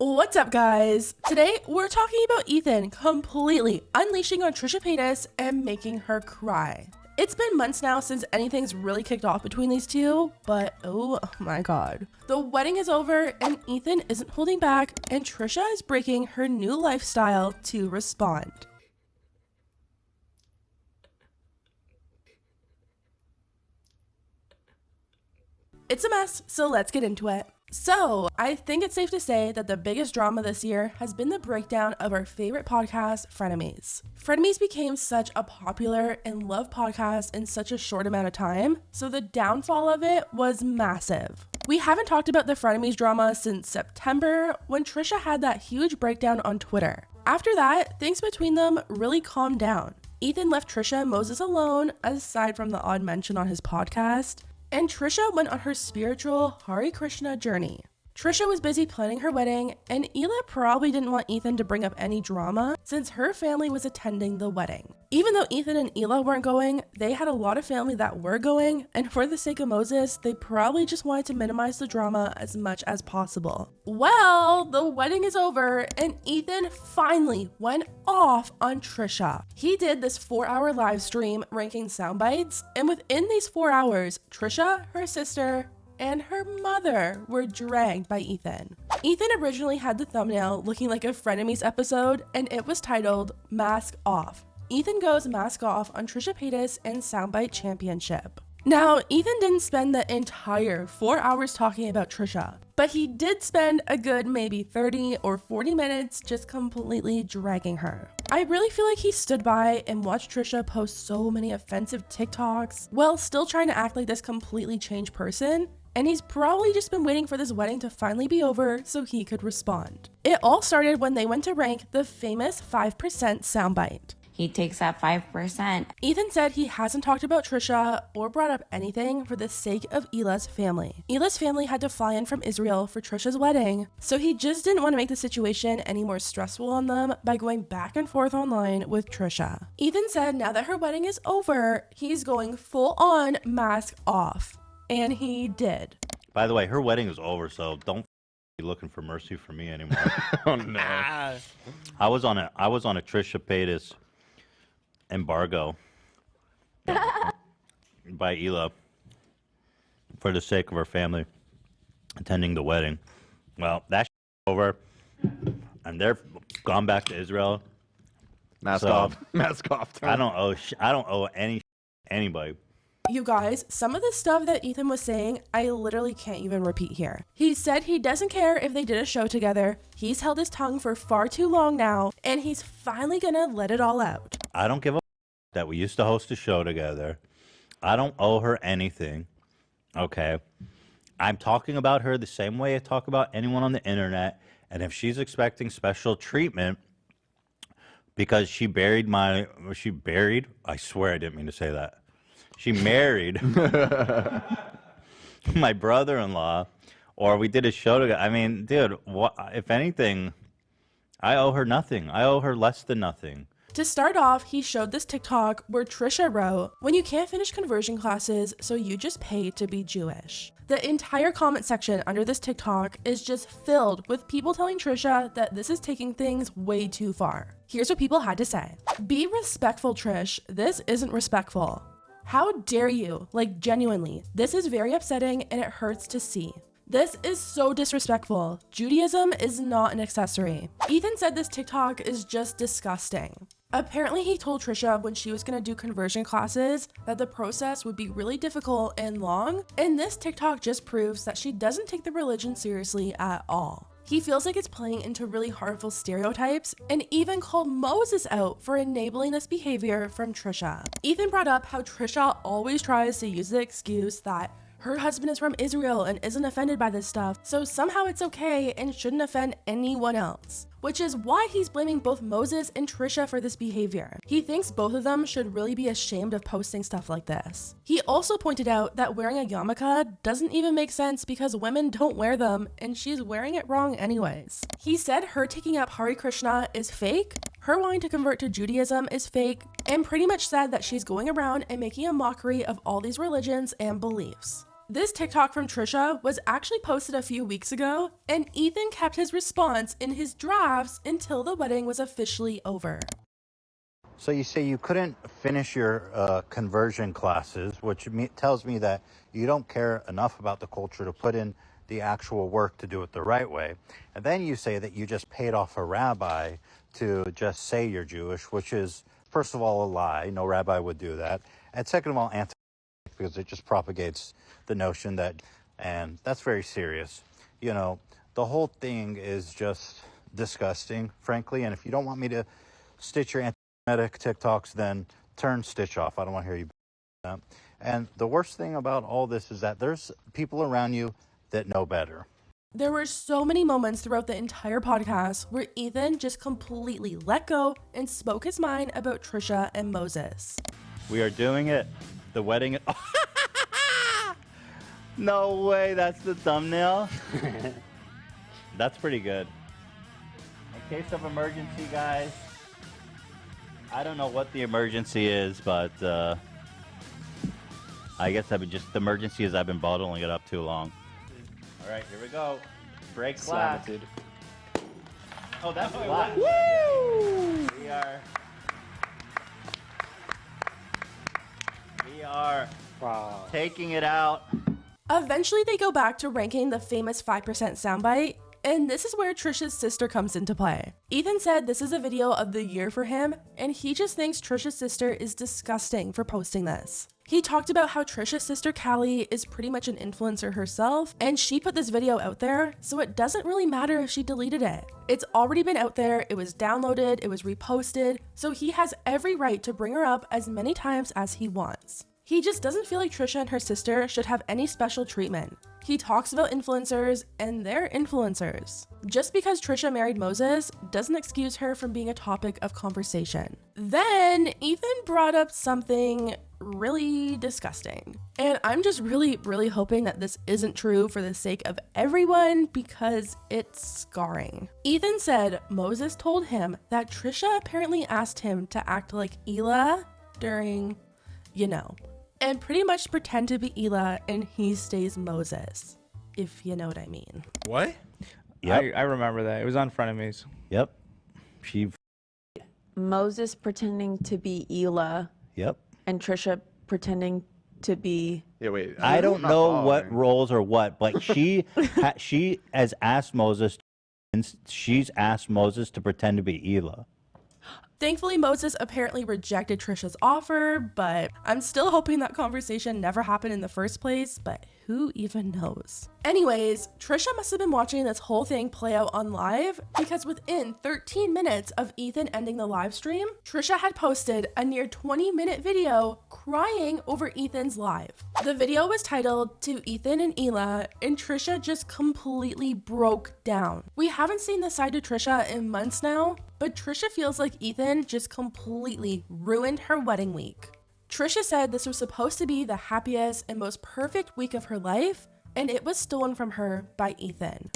What's up, guys? Today we're talking about Ethan completely unleashing on Trisha Paytas and making her cry. It's been months now since anything's really kicked off between these two, but oh my god. The wedding is over and Ethan isn't holding back, and Trisha is breaking her new lifestyle to respond. It's a mess, so let's get into it. So, I think it's safe to say that the biggest drama this year has been the breakdown of our favorite podcast, Frenemies. Frenemies became such a popular and loved podcast in such a short amount of time, so the downfall of it was massive. We haven't talked about the Frenemies drama since September, when Trisha had that huge breakdown on Twitter. After that, things between them really calmed down. Ethan left Trisha and Moses alone, aside from the odd mention on his podcast, and Trisha went on her spiritual Hare Krishna journey. Trisha was busy planning her wedding, and Ela probably didn't want Ethan to bring up any drama since her family was attending the wedding. Even though Ethan and Ela weren't going, they had a lot of family that were going, and for the sake of Moses, they probably just wanted to minimize the drama as much as possible. Well, the wedding is over, and Ethan finally went off on Trisha. He did this 4-hour live stream ranking sound bites, and within these 4 hours, Trisha, her sister, and her mother were dragged by Ethan. Ethan originally had the thumbnail looking like a Frenemies episode, and it was titled Mask Off. Ethan goes mask off on Trisha Paytas and Soundbite Championship. Now, Ethan didn't spend the entire 4 hours talking about Trisha, but he did spend a good maybe 30 or 40 minutes just completely dragging her. I really feel like he stood by and watched Trisha post so many offensive TikToks while still trying to act like this completely changed person, and he's probably just been waiting for this wedding to finally be over so he could respond. It all started when they went to rank the famous 5% soundbite. He takes that 5%. Ethan said he hasn't talked about Trisha or brought up anything for the sake of Ela's family. Ela's family had to fly in from Israel for Trisha's wedding, so he just didn't want to make the situation any more stressful on them by going back and forth online with Trisha. Ethan said now that her wedding is over, he's going full on mask off. And he did. By the way, her wedding is over, so don't be looking for mercy from me anymore. Oh no! I was on a Trisha Paytas embargo by Ela for the sake of her family attending the wedding. Well, that's over, and they're gone back to Israel. Mask off. Mask off. I don't owe anybody. You guys, some of the stuff that Ethan was saying, I literally can't even repeat here. He said he doesn't care if they did a show together. He's held his tongue for far too long now, and he's finally gonna let it all out. I don't give a that we used to host a show together. I don't owe her anything. Okay. I'm talking about her the same way I talk about anyone on the internet, and if she's expecting special treatment because she buried, I swear I didn't mean to say that. She married my brother-in-law, or we did a show together. I mean, dude, if anything, I owe her nothing. I owe her less than nothing. To start off, he showed this TikTok where Trisha wrote, "When you can't finish conversion classes, so you just pay to be Jewish." The entire comment section under this TikTok is just filled with people telling Trisha that this is taking things way too far. Here's what people had to say. "Be respectful, Trish. This isn't respectful. How dare you? Like, genuinely, this is very upsetting and it hurts to see. This is so disrespectful. Judaism is not an accessory." Ethan said this TikTok is just disgusting. Apparently, he told Trisha when she was going to do conversion classes that the process would be really difficult and long, and this TikTok just proves that she doesn't take the religion seriously at all. He feels like it's playing into really harmful stereotypes and even called Moses out for enabling this behavior from Trisha. Ethan brought up how Trisha always tries to use the excuse that her husband is from Israel and isn't offended by this stuff, so somehow it's okay and shouldn't offend anyone else, which is why he's blaming both Moses and Trisha for this behavior. He thinks both of them should really be ashamed of posting stuff like this. He also pointed out that wearing a yarmulke doesn't even make sense because women don't wear them, and she's wearing it wrong anyways. He said her taking up Hare Krishna is fake, her wanting to convert to Judaism is fake, and pretty much said that she's going around and making a mockery of all these religions and beliefs. This TikTok from Trisha was actually posted a few weeks ago, and Ethan kept his response in his drafts until the wedding was officially over. So you say you couldn't finish your conversion classes, which tells me that you don't care enough about the culture to put in the actual work to do it the right way. And then you say that you just paid off a rabbi to just say you're Jewish, which is, first of all, a lie. No rabbi would do that. And second of all, because it just propagates the notion that, and that's very serious. You know, the whole thing is just disgusting, frankly. And if you don't want me to stitch your anti-Semitic TikToks, then turn stitch off. I don't want to hear you that. And the worst thing about all this is that there's people around you that know better. There were so many moments throughout the entire podcast where Ethan just completely let go and spoke his mind about Trisha and Moses. We are doing it. The wedding. No way, that's the thumbnail. That's pretty good. In case of emergency, guys. I don't know what the emergency is, but I guess the emergency is I've been bottling it up too long. All right, here we go. Break glass. Oh, that's glass. Woo! We are taking it out. Eventually, they go back to ranking the famous 5% soundbite, and this is where Trisha's sister comes into play. Ethan said this is a video of the year for him, and he just thinks Trisha's sister is disgusting for posting this. He talked about how Trisha's sister Callie is pretty much an influencer herself, and she put this video out there, so it doesn't really matter if she deleted it. It's already been out there, it was downloaded, it was reposted, so he has every right to bring her up as many times as he wants. He just doesn't feel like Trisha and her sister should have any special treatment. He talks about influencers, and they're influencers. Just because Trisha married Moses doesn't excuse her from being a topic of conversation. Then Ethan brought up something really disgusting. And I'm just really hoping that this isn't true for the sake of everyone because it's scarring. Ethan said Moses told him that Trisha apparently asked him to act like Elah during, and pretty much pretend to be Elah and he stays Moses, if you know what I mean. What? Yep. I remember that. It was on Frenemies. Yep. Moses pretending to be Elah Yep. and Trisha pretending to be... Yeah, wait. I don't not know following. what roles or what, but she she has asked Moses, she's asked Moses to pretend to be Elah. Thankfully, Moses apparently rejected Trisha's offer, but I'm still hoping that conversation never happened in the first place, but who even knows? Anyways, Trisha must have been watching this whole thing play out on live because within 13 minutes of Ethan ending the live stream, Trisha had posted a near 20-minute video crying over Ethan's live. The video was titled "To Ethan and Elah," and Trisha just completely broke down. We haven't seen this side to Trisha in months now, but Trisha feels like Ethan just completely ruined her wedding week. Trisha said this was supposed to be the happiest and most perfect week of her life, and it was stolen from her by Ethan.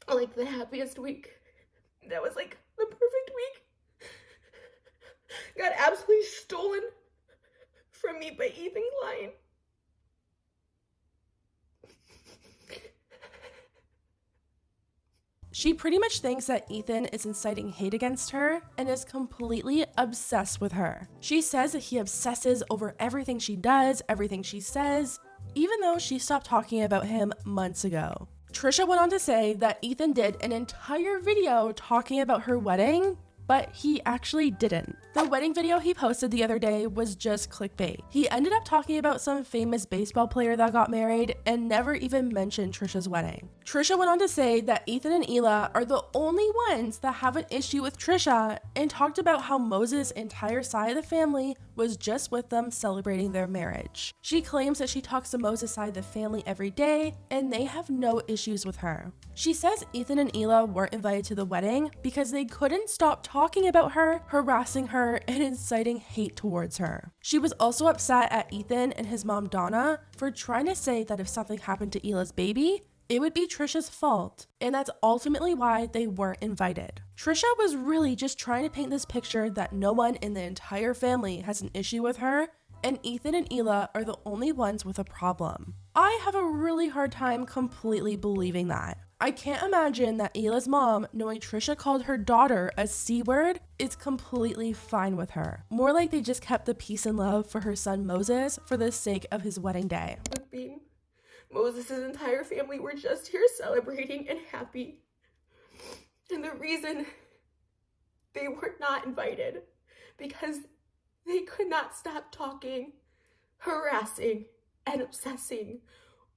Like the happiest week. That was like the perfect week. Got absolutely stolen from me by Ethan Klein. She pretty much thinks that Ethan is inciting hate against her and is completely obsessed with her. She says that he obsesses over everything she does, everything she says, even though she stopped talking about him months ago. Trisha went on to say that Ethan did an entire video talking about her wedding, but he actually didn't. The wedding video he posted the other day was just clickbait. He ended up talking about some famous baseball player that got married and never even mentioned Trisha's wedding. Trisha went on to say that Ethan and Elah are the only ones that have an issue with Trisha and talked about how Moses' entire side of the family was just with them celebrating their marriage. She claims that she talks to Moses' side of the family every day and they have no issues with her. She says Ethan and Elah weren't invited to the wedding because they couldn't stop talking about her, harassing her, and inciting hate towards her. She was also upset at Ethan and his mom Donna for trying to say that if something happened to Elah's baby, it would be Trisha's fault, and that's ultimately why they weren't invited. Trisha was really just trying to paint this picture that no one in the entire family has an issue with her, and Ethan and Hila are the only ones with a problem. I have a really hard time completely believing that. I can't imagine that Hila's mom, knowing Trisha called her daughter a C-word, is completely fine with her. More like they just kept the peace and love for her son Moses for the sake of his wedding day. With being Moses' entire family were just here celebrating and happy. And the reason they were not invited, because they could not stop talking, harassing, and obsessing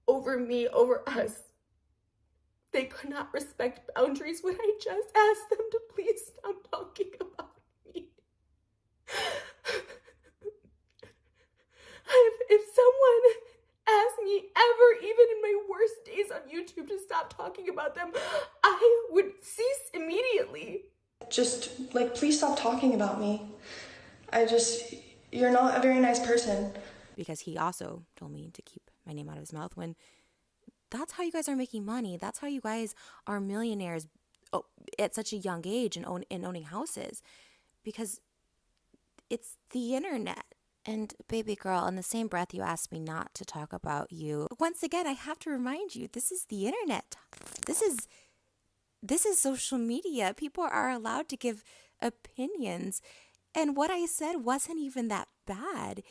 over me, over us. They could not respect boundaries when I just asked them to please stop talking about me. If someone asked me ever, even in my worst days on YouTube, to stop talking about them, I would cease immediately. Just, like, please stop talking about me. You're not a very nice person. Because he also told me to keep my name out of his mouth when that's how you guys are making money. That's how you guys are millionaires at such a young age and owning houses. Because it's the internet. And baby girl, in the same breath you asked me not to talk about you. Once again, I have to remind you, this is the internet. This is social media. People are allowed to give opinions. And what I said wasn't even that bad.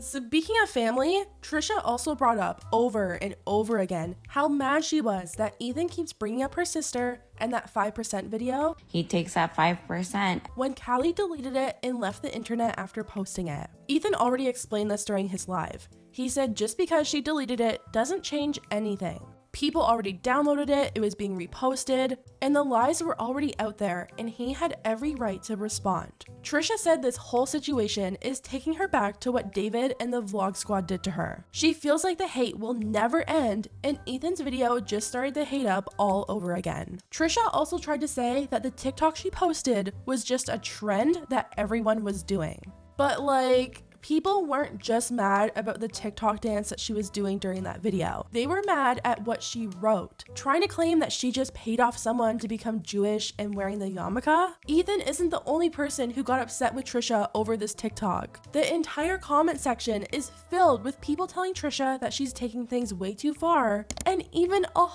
Speaking of family, Trisha also brought up over and over again how mad she was that Ethan keeps bringing up her sister and that 5% video. He takes that 5%. When Callie deleted it and left the internet after posting it. Ethan already explained this during his live. He said just because she deleted it doesn't change anything. People already downloaded it, it was being reposted, and the lies were already out there, and he had every right to respond. Trisha said this whole situation is taking her back to what David and the Vlog Squad did to her. She feels like the hate will never end, and Ethan's video just started the hate up all over again. Trisha also tried to say that the TikTok she posted was just a trend that everyone was doing. But like, people weren't just mad about the TikTok dance that she was doing during that video. They were mad at what she wrote, trying to claim that she just paid off someone to become Jewish and wearing the yarmulke. Ethan isn't the only person who got upset with Trisha over this TikTok. The entire comment section is filled with people telling Trisha that she's taking things way too far, and even a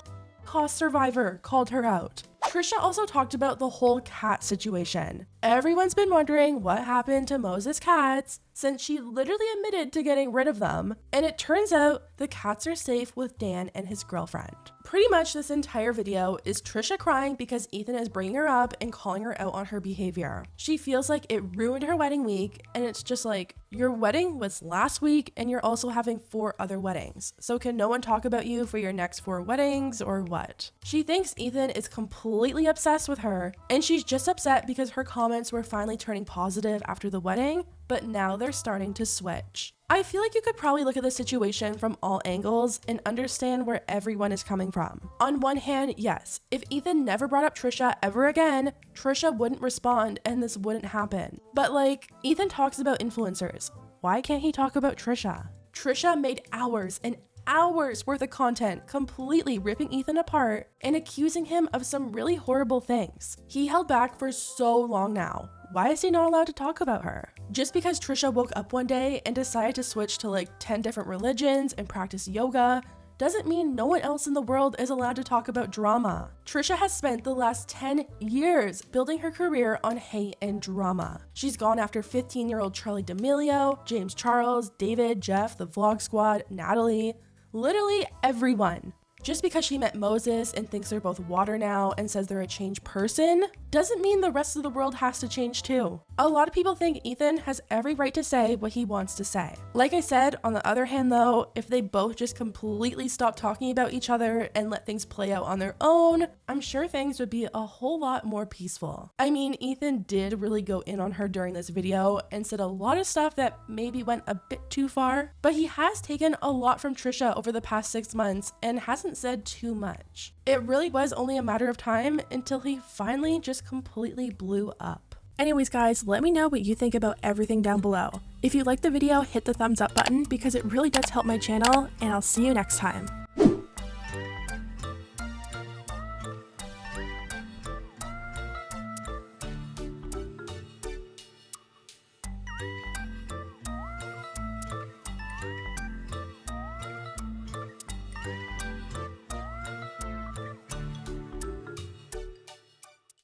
Holocaust survivor called her out. Trisha also talked about the whole cat situation. Everyone's been wondering what happened to Moses' cats since she literally admitted to getting rid of them, and it turns out the cats are safe with Dan and his girlfriend. Pretty much this entire video is Trisha crying because Ethan is bringing her up and calling her out on her behavior. She feels like it ruined her wedding week, and it's just like, your wedding was last week and you're also having 4 other weddings. So can no one talk about you for your next 4 weddings or what? She thinks Ethan is completely obsessed with her, and she's just upset because her comments were finally turning positive after the wedding, but now they're starting to switch. I feel like you could probably look at the situation from all angles and understand where everyone is coming from. On one hand, yes, if Ethan never brought up Trisha ever again, Trisha wouldn't respond and this wouldn't happen. But like, Ethan talks about influencers. Why can't he talk about Trisha? Trisha made hours and hours worth of content completely ripping Ethan apart and accusing him of some really horrible things. He held back for so long now. Why is he not allowed to talk about her? Just because Trisha woke up one day and decided to switch to like 10 different religions and practice yoga doesn't mean no one else in the world is allowed to talk about drama. Trisha has spent the last 10 years building her career on hate and drama. She's gone after 15-year-old Charlie D'Amelio, James Charles, David, Jeff, the Vlog Squad, Natalie, literally everyone. Just because she met Moses and thinks they're both water now and says they're a changed person, doesn't mean the rest of the world has to change too. A lot of people think Ethan has every right to say what he wants to say. Like I said, on the other hand though, if they both just completely stop talking about each other and let things play out on their own, I'm sure things would be a whole lot more peaceful. I mean, Ethan did really go in on her during this video and said a lot of stuff that maybe went a bit too far, but he has taken a lot from Trisha over the past 6 months and hasn't said too much. It really was only a matter of time until he finally just completely blew up. Anyways guys, let me know what you think about everything down below. If you liked the video, hit the thumbs up button because it really does help my channel, and I'll see you next time.